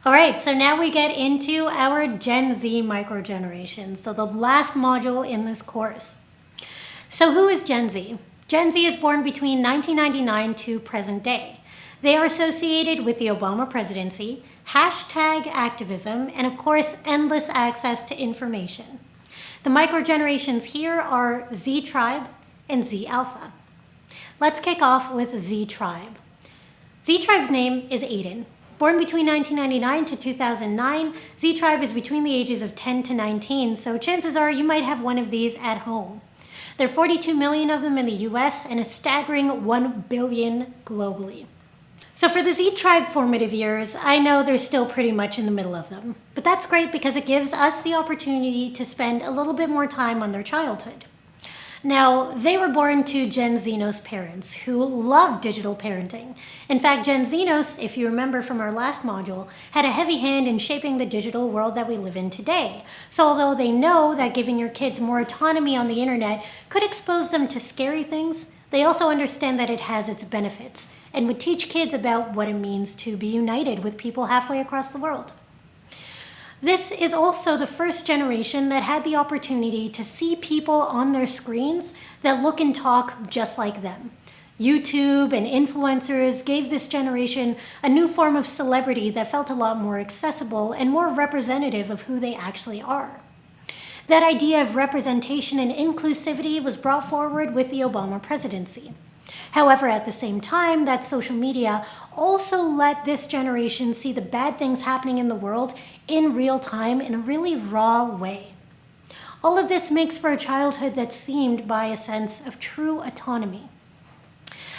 All right, so now we get into our Gen Z microgenerations, so the last module in this course. So who is Gen Z? Gen Z is born between 1999 to present day. They are associated with the Obama presidency, hashtag activism, and of course, endless access to information. The microgenerations here are Z Tribe and Z Alpha. Let's kick off with Z Tribe. Z Tribe's name is Aiden. Born between 1999 to 2009, Z Tribe is between the ages of 10 to 19, so chances are you might have one of these at home. There are 42 million of them in the US and a staggering 1 billion globally. So for the Z Tribe formative years, I know they're still pretty much in the middle of them. But that's great because it gives us the opportunity to spend a little bit more time on their childhood. Now, they were born to Gen Xenos parents who loved digital parenting. In fact, Gen Xenos, if you remember from our last module, had a heavy hand in shaping the digital world that we live in today. So although they know that giving your kids more autonomy on the internet could expose them to scary things, they also understand that it has its benefits and would teach kids about what it means to be united with people halfway across the world. This is also the first generation that had the opportunity to see people on their screens that look and talk just like them. YouTube and influencers gave this generation a new form of celebrity that felt a lot more accessible and more representative of who they actually are. That idea of representation and inclusivity was brought forward with the Obama presidency. However, at the same time, that social media also let this generation see the bad things happening in the world in real time in a really raw way. All of this makes for a childhood that's themed by a sense of true autonomy.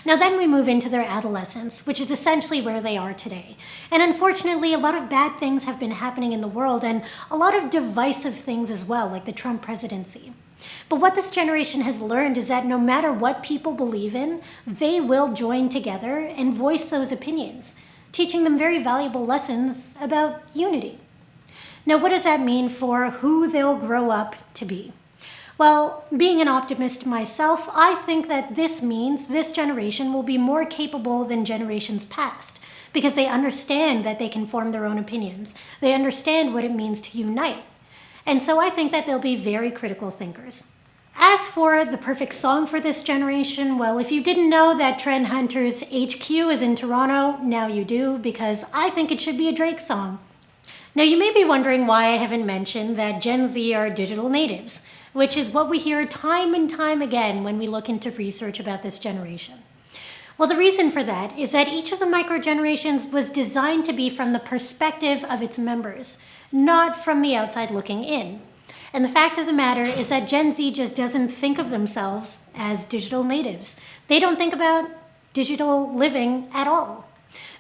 Now then we move into their adolescence, which is essentially where they are today. And unfortunately, a lot of bad things have been happening in the world and a lot of divisive things as well, like the Trump presidency. But what this generation has learned is that no matter what people believe in, they will join together and voice those opinions, teaching them very valuable lessons about unity. Now, what does that mean for who they'll grow up to be? Well, being an optimist myself, I think that this means this generation will be more capable than generations past because they understand that they can form their own opinions. They understand what it means to unite. And so I think that they'll be very critical thinkers. As for the perfect song for this generation, well, if you didn't know that Trend Hunter's HQ is in Toronto, now you do, because I think it should be a Drake song. Now you may be wondering why I haven't mentioned that Gen Z are digital natives, which is what we hear time and time again when we look into research about this generation. Well, the reason for that is that each of the microgenerations was designed to be from the perspective of its members, not from the outside looking in. And the fact of the matter is that Gen Z just doesn't think of themselves as digital natives. They don't think about digital living at all.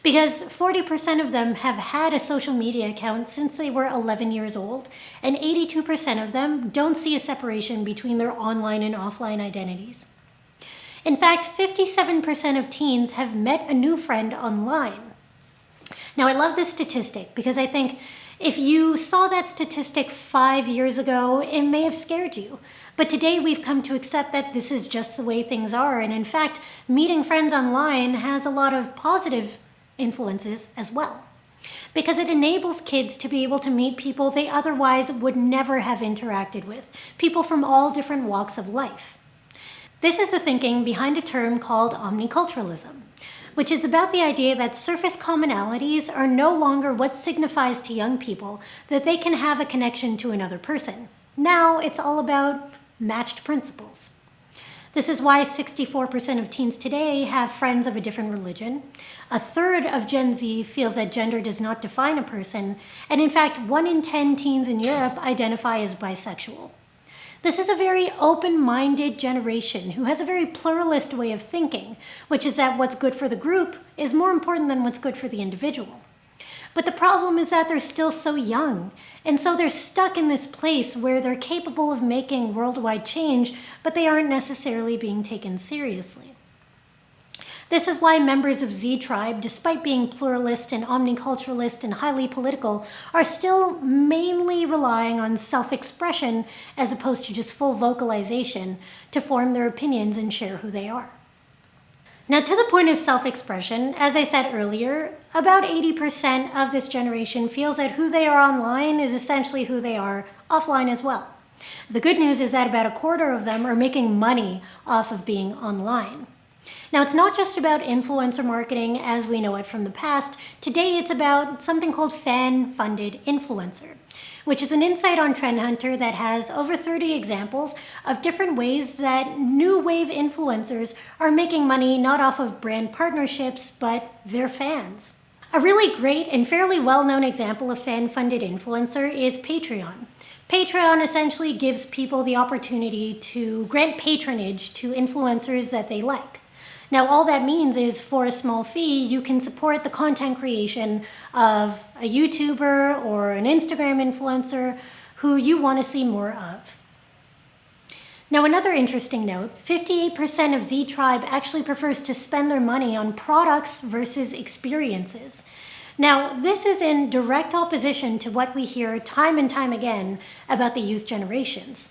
Because 40% of them have had a social media account since they were 11 years old, and 82% of them don't see a separation between their online and offline identities. In fact, 57% of teens have met a new friend online. Now, I love this statistic because I think if you saw that statistic 5 years ago, it may have scared you. But today we've come to accept that this is just the way things are. And in fact, meeting friends online has a lot of positive influences as well, because it enables kids to be able to meet people they otherwise would never have interacted with, people from all different walks of life. This is the thinking behind a term called omniculturalism, which is about the idea that surface commonalities are no longer what signifies to young people that they can have a connection to another person. Now it's all about matched principles. This is why 64% of teens today have friends of a different religion. A third of Gen Z feels that gender does not define a person. And in fact, 1 in 10 teens in Europe identify as bisexual. This is a very open-minded generation who has a very pluralist way of thinking, which is that what's good for the group is more important than what's good for the individual. But the problem is that they're still so young, and so they're stuck in this place where they're capable of making worldwide change, but they aren't necessarily being taken seriously. This is why members of Z Tribe, despite being pluralist and omniculturalist and highly political, are still mainly relying on self-expression as opposed to just full vocalization to form their opinions and share who they are. Now, to the point of self-expression, as I said earlier, about 80% of this generation feels that who they are online is essentially who they are offline as well. The good news is that about a quarter of them are making money off of being online. Now, it's not just about influencer marketing as we know it from the past. Today, it's about something called fan-funded influencer, which is an insight on Trend Hunter that has over 30 examples of different ways that new wave influencers are making money not off of brand partnerships, but their fans. A really great and fairly well-known example of fan-funded influencer is Patreon. Patreon essentially gives people the opportunity to grant patronage to influencers that they like. Now, all that means is for a small fee, you can support the content creation of a YouTuber or an Instagram influencer who you want to see more of. Now, another interesting note, 58% of Z Tribe actually prefers to spend their money on products versus experiences. Now, this is in direct opposition to what we hear time and time again about the youth generations.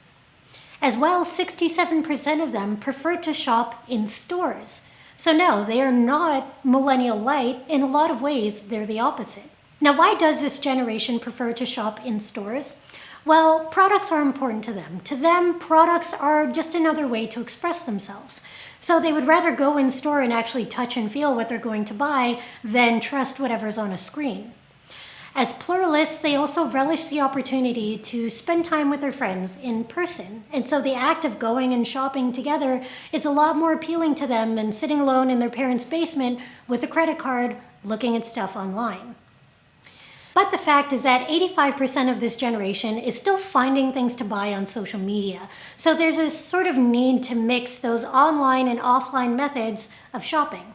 As well, 67% of them prefer to shop in stores. So no, they are not millennial light. In a lot of ways, they're the opposite. Now, why does this generation prefer to shop in stores? Well, products are important to them. To them, products are just another way to express themselves. So they would rather go in store and actually touch and feel what they're going to buy than trust whatever's on a screen. As pluralists, they also relish the opportunity to spend time with their friends in person. And so the act of going and shopping together is a lot more appealing to them than sitting alone in their parents' basement with a credit card looking at stuff online. But the fact is that 85% of this generation is still finding things to buy on social media. So there's a sort of need to mix those online and offline methods of shopping.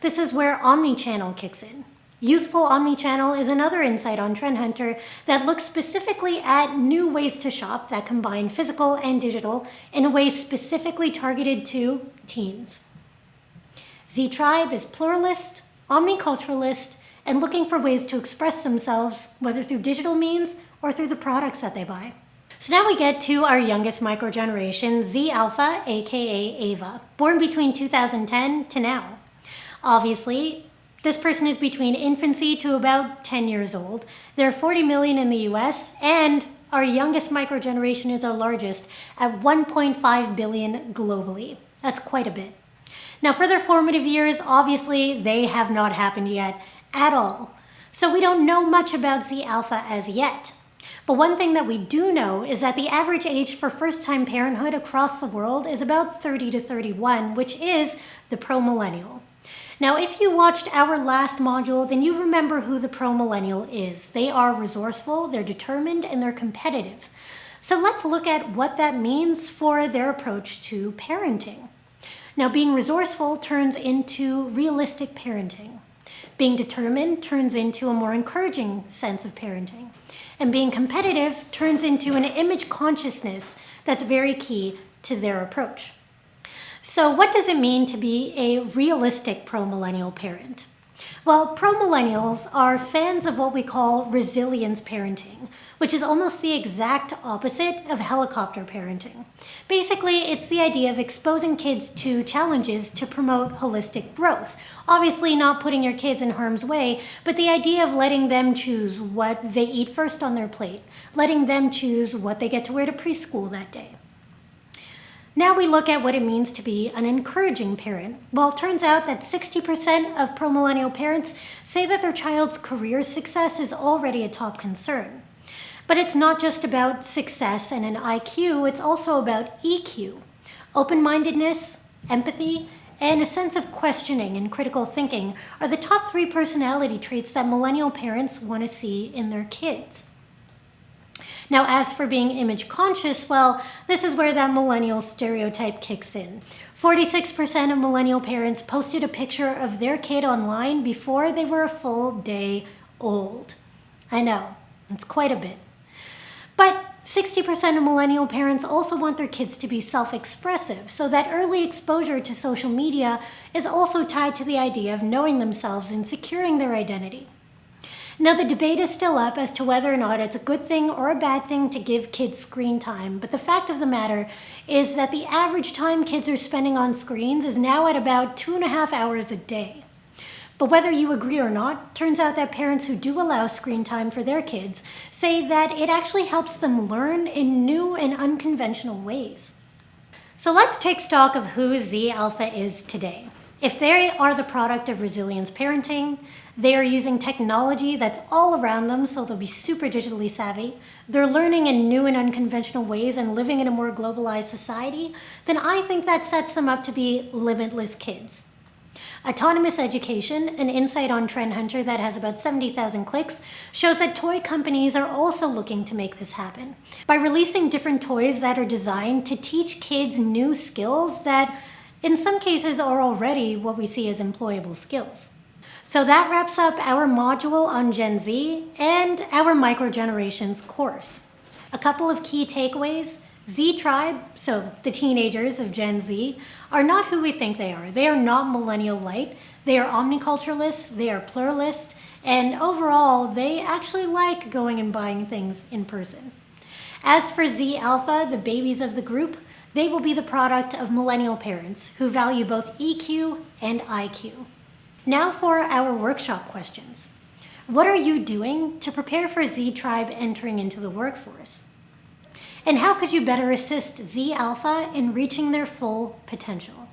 This is where omnichannel kicks in. Youthful Omnichannel is another insight on Trend Hunter that looks specifically at new ways to shop that combine physical and digital in a way specifically targeted to teens. Z Tribe is pluralist, omniculturalist, and looking for ways to express themselves, whether through digital means or through the products that they buy. So now we get to our youngest microgeneration, Z Alpha, aka Ava, born between 2010 to now. Obviously, this person is between infancy to about 10 years old. There are 40 million in the US, and our youngest microgeneration is our largest at 1.5 billion globally. That's quite a bit. Now, for their formative years, obviously, they have not happened yet at all. So we don't know much about Z Alpha as yet. But one thing that we do know is that the average age for first-time parenthood across the world is about 30 to 31, which is the pro-millennial. Now, if you watched our last module, then you remember who the pro-millennial is. They are resourceful, they're determined, and they're competitive. So let's look at what that means for their approach to parenting. Now, being resourceful turns into realistic parenting. Being determined turns into a more encouraging sense of parenting. And being competitive turns into an image consciousness that's very key to their approach. So what does it mean to be a realistic pro-millennial parent? Well, pro-millennials are fans of what we call resilience parenting, which is almost the exact opposite of helicopter parenting. Basically, it's the idea of exposing kids to challenges to promote holistic growth. Obviously not putting your kids in harm's way, but the idea of letting them choose what they eat first on their plate, letting them choose what they get to wear to preschool that day. Now we look at what it means to be an encouraging parent. Well, it turns out that 60% of pro-millennial parents say that their child's career success is already a top concern. But it's not just about success and an IQ, it's also about EQ, open-mindedness, empathy, and a sense of questioning and critical thinking are the top 3 personality traits that millennial parents want to see in their kids. Now, as for being image conscious, well, this is where that millennial stereotype kicks in. 46% of millennial parents posted a picture of their kid online before they were a full day old. I know, it's quite a bit. But 60% of millennial parents also want their kids to be self-expressive, so that early exposure to social media is also tied to the idea of knowing themselves and securing their identity. Now, the debate is still up as to whether or not it's a good thing or a bad thing to give kids screen time, but the fact of the matter is that the average time kids are spending on screens is now at about 2.5 hours a day. But whether you agree or not, turns out that parents who do allow screen time for their kids say that it actually helps them learn in new and unconventional ways. So let's take stock of who Z Alpha is today. If they are the product of resilience parenting, they are using technology that's all around them, so they'll be super digitally savvy, they're learning in new and unconventional ways and living in a more globalized society, then I think that sets them up to be limitless kids. Autonomous Education, an insight on Trend Hunter that has about 70,000 clicks, shows that toy companies are also looking to make this happen by releasing different toys that are designed to teach kids new skills that in some cases are already what we see as employable skills. So that wraps up our module on Gen Z and our Microgenerations course. A couple of key takeaways. Z Tribe, so the teenagers of Gen Z, are not who we think they are. They are not millennial light. They are omniculturalists, they are pluralist, and overall, they actually like going and buying things in person. As for Z Alpha, the babies of the group, they will be the product of millennial parents who value both EQ and IQ. Now for our workshop questions. What are you doing to prepare for Z Tribe entering into the workforce? And how could you better assist Z Alpha in reaching their full potential?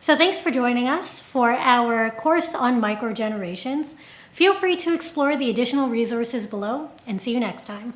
So thanks for joining us for our course on microgenerations. Feel free to explore the additional resources below and see you next time.